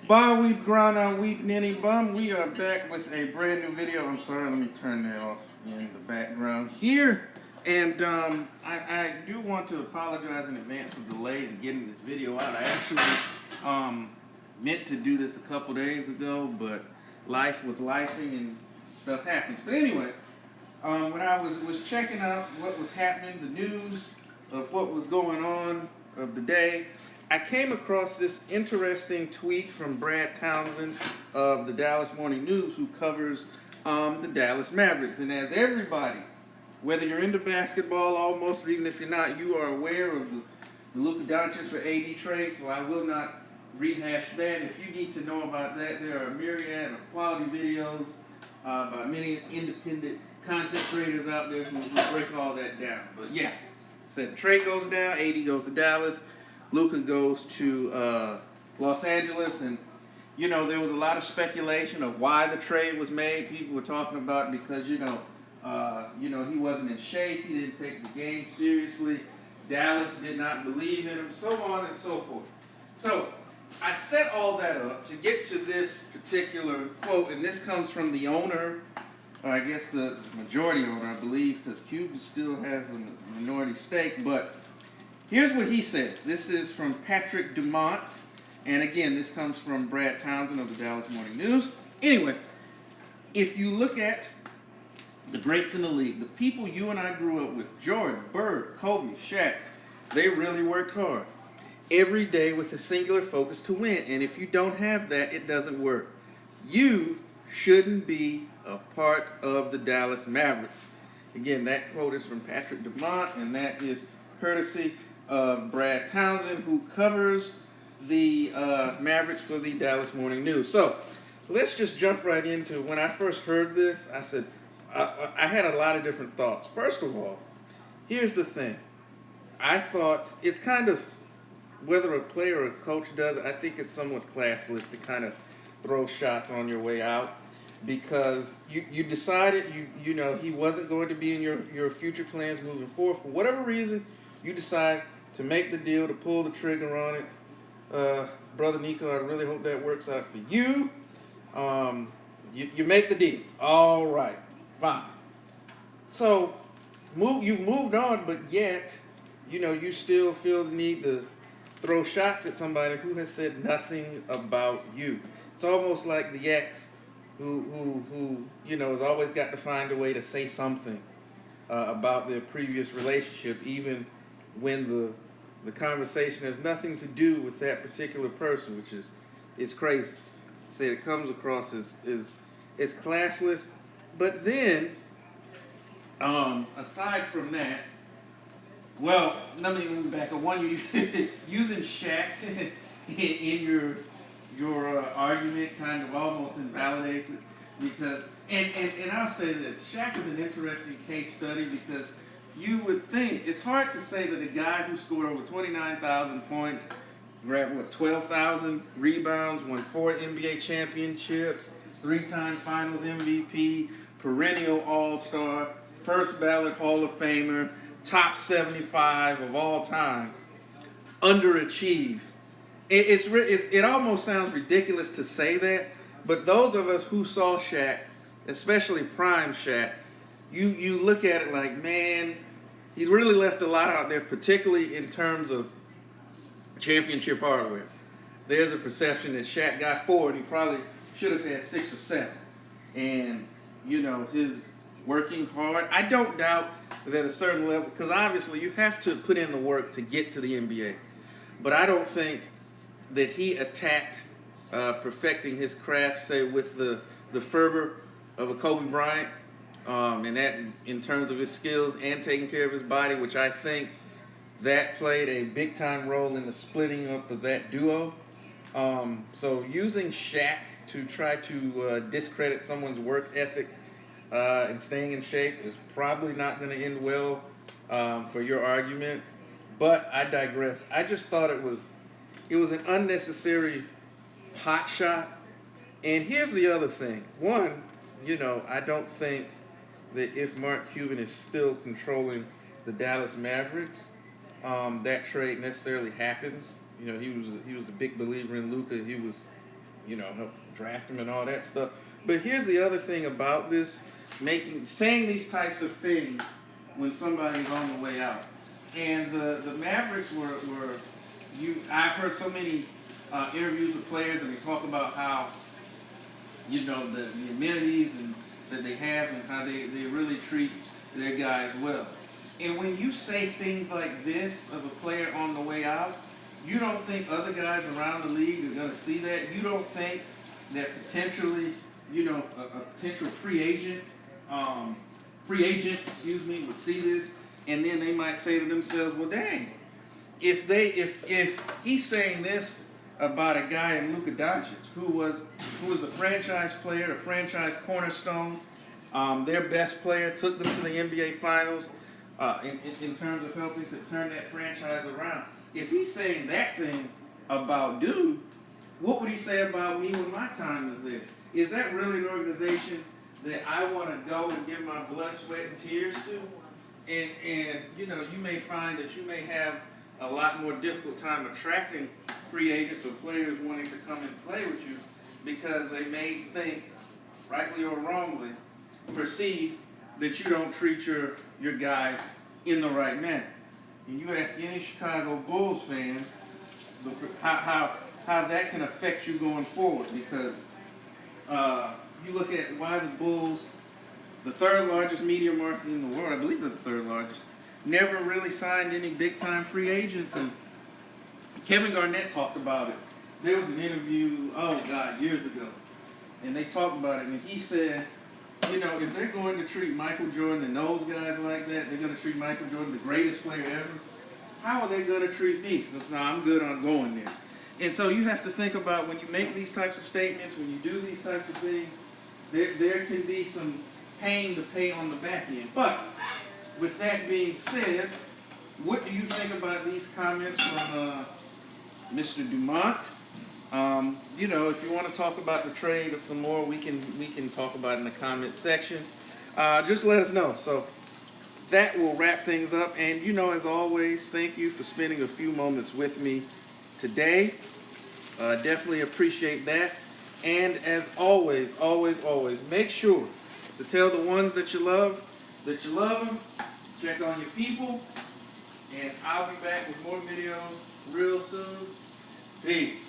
Bar Weep, Ground Out Weep, Ninny Bum. We are back with a brand new video. I'm sorry, let me turn that off in the background here. And I do want to apologize in advance for the delay in getting this video out. I actually meant to do this a couple days ago, but life was lifing and stuff happens. But anyway, when I was checking out what was happening, the news of what was going on of the day, I came across this interesting tweet from Brad Townsend of the Dallas Morning News, who covers the Dallas Mavericks. And as everybody, whether you're into basketball almost, or even if you're not, you are aware of the Luka Doncic for AD trade, so I will not rehash that. If you need to know about that, there are a myriad of quality videos by many independent content creators out there who break all that down. But yeah, said trade goes down, AD goes to Dallas, Luka goes to Los Angeles, and you know there was a lot of speculation of why the trade was made. People were talking about because he wasn't in shape, he didn't take the game seriously, Dallas did not believe in him, so on and so forth. So I set all that up to get to this particular quote, and this comes from the owner, or I guess the majority owner, I believe, because Cuban still has a minority stake, but here's what he says. This is from Patrick Dumont, and again, this comes from Brad Townsend of the Dallas Morning News. Anyway, if you look at the greats in the league, the people you and I grew up with, Jordan, Bird, Kobe, Shaq, they really worked hard every day with a singular focus to win. And if you don't have that, it doesn't work. You shouldn't be a part of the Dallas Mavericks. Again, that quote is from Patrick Dumont, and that is courtesy of Brad Townsend, who covers the Mavericks for the Dallas Morning News. So let's just jump right into, when I first heard this, I said, I had a lot of different thoughts. First of all, here's the thing. I thought it's kind of, whether a player or a coach does it, I think it's somewhat classless to kind of throw shots on your way out, because you decided you know he wasn't going to be in your future plans moving forward. For whatever reason, you decide to make the deal, to pull the trigger on it. Brother Nico, I really hope that works out for you. You make the deal. All right, fine. So you've moved on, but yet, you still feel the need to throw shots at somebody who has said nothing about you. It's almost like the ex who has always got to find a way to say something about their previous relationship, even when the conversation has nothing to do with that particular person, which is crazy. Say it comes across as classless. But then, aside from that, well, let me move back. One, you using Shaq in your argument kind of almost invalidates it, because and I'll say this: Shaq is an interesting case study, because you would think it's hard to say that a guy who scored over 29,000 points, grabbed 12,000 rebounds, won 4 NBA championships, 3-time Finals MVP, perennial All-Star, first ballot Hall of Famer, top 75 of all time, underachieve. It almost sounds ridiculous to say that, but those of us who saw Shaq, especially prime Shaq, you look at it like, man, he really left a lot out there, particularly in terms of championship hardware. There's a perception that Shaq got 4 and he probably should have had 6 or 7. And, his working hard, I don't doubt that at a certain level, because obviously you have to put in the work to get to the NBA. But I don't think that he attacked perfecting his craft, say, with the fervor of a Kobe Bryant, and that in terms of his skills and taking care of his body, which I think that played a big-time role in the splitting up of that duo. So using Shaq to try to discredit someone's work ethic and staying in shape is probably not going to end well for your argument. But I digress. I just thought it was an unnecessary pot shot. And here's the other thing. One, I don't think that if Mark Cuban is still controlling the Dallas Mavericks, that trade necessarily happens. He was a big believer in Luka. He was help draft them and all that stuff. But here's the other thing about this, saying these types of things when somebody's on the way out. And the Mavericks I've heard so many interviews with players, and they talk about how, the amenities and that they have and how they really treat their guys well. And when you say things like this of a player on the way out, you don't think other guys around the league are going to see that? You don't think that potentially, a potential free agent, would see this, and then they might say to themselves, well, dang, if he's saying this about a guy in Luka who was a franchise player, a franchise cornerstone, their best player, took them to the NBA Finals in terms of helping to turn that franchise around. If he's saying that thing about dude, what would he say about me when my time is there? Is that really an organization that I want to go and give my blood, sweat, and tears to? And you may find that you may have a lot more difficult time attracting free agents or players wanting to come and play with you because they may think, rightly or wrongly, perceive that you don't treat your guys in the right manner. And you ask any Chicago Bulls fan how that can affect you going forward, because you look at why the Bulls, the third largest media market in the world, I believe they're the third largest, never really signed any big-time free agents. And Kevin Garnett talked about it. There was an interview, years ago, and they talked about it, and he said, if they're going to treat Michael Jordan and those guys like that, they're going to treat Michael Jordan, the greatest player ever, how are they going to treat me? So I'm good on going there. And so you have to think about, when you make these types of statements, when you do these types of things, there can be some pain to pay on the back end. But with that being said, what do you think about these comments from Mr. Dumont? If you want to talk about the trade or some more, we can talk about it in the comment section. Just let us know. So that will wrap things up. And as always, thank you for spending a few moments with me today. Definitely appreciate that. And as always, make sure to tell the ones that you love them. Check on your people. And I'll be back with more videos real soon. Peace.